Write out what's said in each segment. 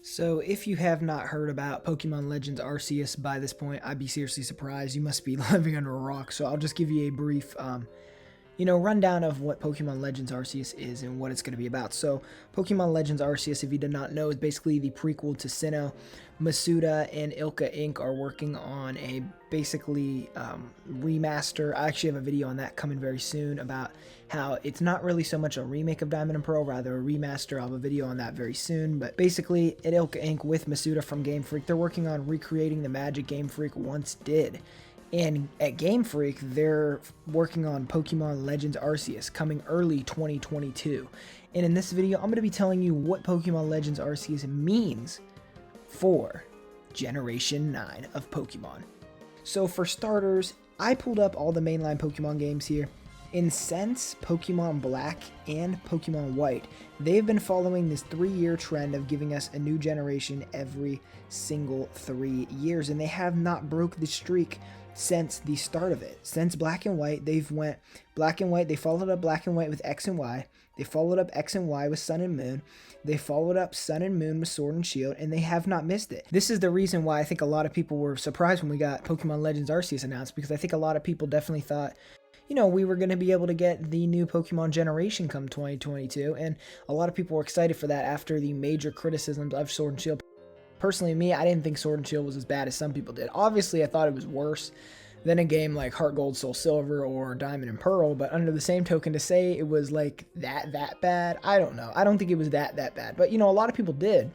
So if you have not heard about Pokemon Legends Arceus by this point, I'd be seriously surprised. You must be living under a rock. So I'll just give you a brief rundown of what Pokemon Legends Arceus is and what it's going to be about. So, Pokemon Legends Arceus, if you did not know, is basically the prequel to Sinnoh. Masuda and Ilka Inc. are working on a remaster. I actually have a video on that coming very soon about how it's not really so much a remake of Diamond and Pearl, rather a remaster. I'll have a video on that very soon. But basically, at Ilka Inc. with Masuda from Game Freak, they're working on recreating the magic Game Freak once did. And at Game Freak, they're working on Pokemon Legends Arceus coming early 2022. And in this video, I'm going to be telling you what Pokemon Legends Arceus means for Generation 9 of Pokemon. So for starters, I pulled up all the mainline Pokemon games here. And since Pokemon Black and Pokemon White, they've been following this 3-year trend of giving us a new generation every single 3 years. And they have not broke the streak since the start of it. Since Black and White, they've went Black and White, they followed up Black and White with X and Y, they followed up X and Y with Sun and Moon, they followed up Sun and Moon with Sword and Shield, and they have not missed it. This is the reason why I think a lot of people were surprised when we got Pokemon Legends Arceus announced, because I think a lot of people definitely thought, we were going to be able to get the new Pokemon generation come 2022, and a lot of people were excited for that after the major criticisms of Sword and Shield. Personally, me, I didn't think Sword and Shield was as bad as some people did. Obviously, I thought it was worse than a game like Heart Gold, Soul Silver, or Diamond and Pearl, but under the same token, to say it was like that bad, I don't know. I don't think it was that bad, but a lot of people did.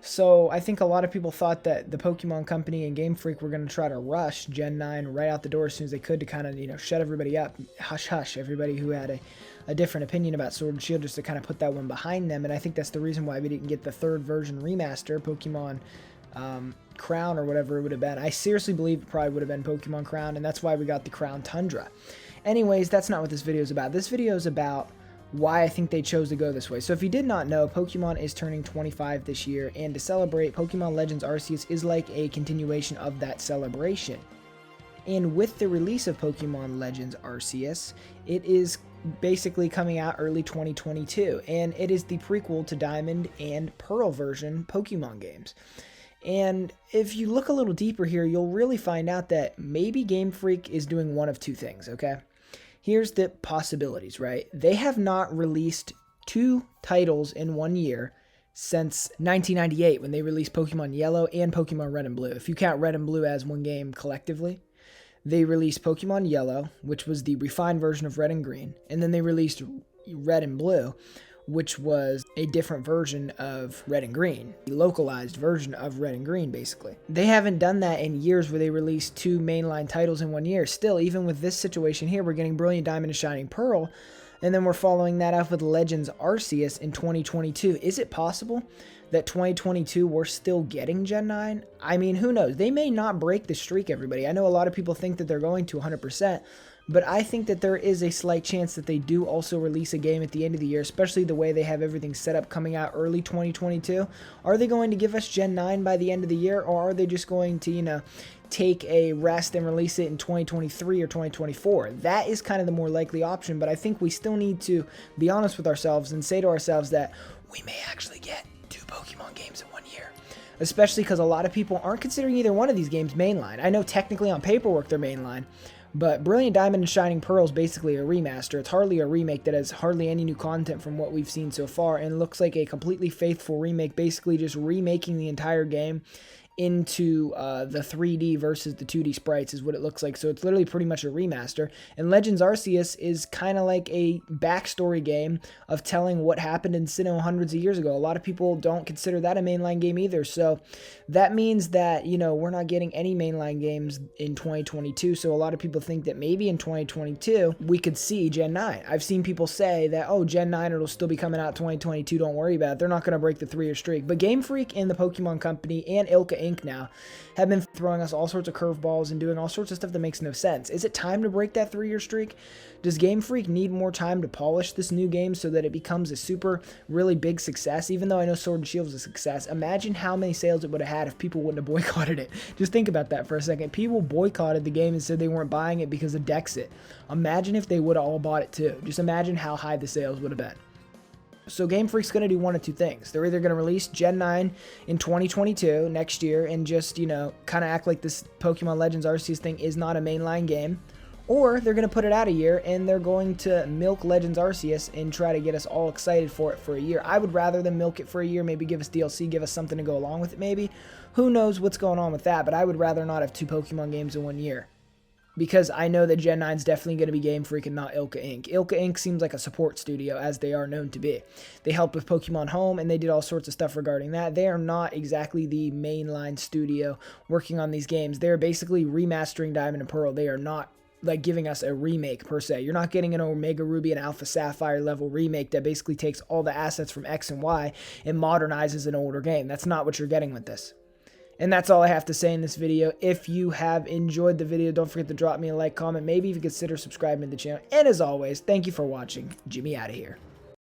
So I think a lot of people thought that the Pokemon Company and Game Freak were going to try to rush Gen 9 right out the door as soon as they could to kind of, shut everybody up, hush everybody who had a different opinion about Sword and Shield, just to kind of put that one behind them. And I think that's the reason why we didn't get the third version remaster, Pokemon Crown or whatever it would have been. I seriously believe it probably would have been Pokemon Crown, and that's why we got the Crown Tundra. Anyways, that's not what this video is about. This video is about why I think they chose to go this way. So if you did not know, Pokemon is turning 25 this year, and to celebrate, Pokemon Legends Arceus is like a continuation of that celebration. And with the release of Pokemon Legends Arceus, it is basically coming out early 2022, and it is the prequel to Diamond and Pearl version Pokemon games. And if you look a little deeper here, you'll really find out that maybe Game Freak is doing one of two things, okay? Here's the possibilities, right? They have not released 2 titles in 1 year since 1998 when they released Pokemon Yellow and Pokemon Red and Blue. If you count Red and Blue as one game collectively, they released Pokemon Yellow, which was the refined version of Red and Green, and then they released Red and Blue, which was a different version of Red and Green, the localized version of Red and Green, basically. They haven't done that in years where they released 2 mainline titles in 1 year. Still, even with this situation here, we're getting Brilliant Diamond and Shining Pearl, and then we're following that up with Legends Arceus in 2022. Is it possible that 2022 we're still getting Gen 9? I mean, who knows? They may not break the streak, everybody. I know a lot of people think that they're going to 100%, but I think that there is a slight chance that they do also release a game at the end of the year, especially the way they have everything set up coming out early 2022. Are they going to give us Gen 9 by the end of the year, or are they just going to, take a rest and release it in 2023 or 2024? That is kind of the more likely option, but I think we still need to be honest with ourselves and say to ourselves that we may actually get 2 Pokemon games in 1 year. Especially because a lot of people aren't considering either one of these games mainline. I know technically on paperwork they're mainline, but Brilliant Diamond and Shining Pearl is basically a remaster. It's hardly a remake that has hardly any new content from what we've seen so far, and looks like a completely faithful remake, basically just remaking the entire game into the 3D versus the 2D sprites is what it looks like. So it's literally pretty much a remaster. And Legends Arceus is kind of like a backstory game of telling what happened in Sinnoh hundreds of years ago. A lot of people don't consider that a mainline game either. So that means that, we're not getting any mainline games in 2022. So a lot of people think that maybe in 2022 we could see Gen 9. I've seen people say that, oh, Gen 9 it'll still be coming out 2022. Don't worry about it. They're not going to break the 3-year streak. But Game Freak and the Pokemon Company and Ilka Inc. now have been throwing us all sorts of curveballs and doing all sorts of stuff that makes no sense. Is it time to break that 3-year streak? Does Game Freak need more time to polish this new game so that it becomes a super, really big success? Even though I know Sword and Shield is a success, imagine how many sales it would have had if people wouldn't have boycotted it. Just think about that for a second. People boycotted the game and said they weren't buying it because of Dexit. Imagine if they would have all bought it too. Just imagine how high the sales would have been. So Game Freak's going to do one of two things. They're either going to release Gen 9 in 2022, next year, and just, you know, kind of act like this Pokemon Legends Arceus thing is not a mainline game, or they're going to put it out a year and they're going to milk Legends Arceus and try to get us all excited for it for a year. I would rather than milk it for a year, maybe give us DLC, give us something to go along with it maybe. Who knows what's going on with that, but I would rather not have two Pokemon games in 1 year. Because I know that Gen 9 is definitely going to be Game Freak and not Ilka Inc. Ilka Inc. seems like a support studio, as they are known to be. They helped with Pokemon Home, and they did all sorts of stuff regarding that. They are not exactly the mainline studio working on these games. They are basically remastering Diamond and Pearl. They are not like giving us a remake per se. You're not getting an Omega Ruby and Alpha Sapphire level remake that basically takes all the assets from X and Y and modernizes an older game. That's not what you're getting with this. And that's all I have to say in this video. If you have enjoyed the video, don't forget to drop me a like, comment, maybe even consider subscribing to the channel. And as always, thank you for watching. Jimmy out of here.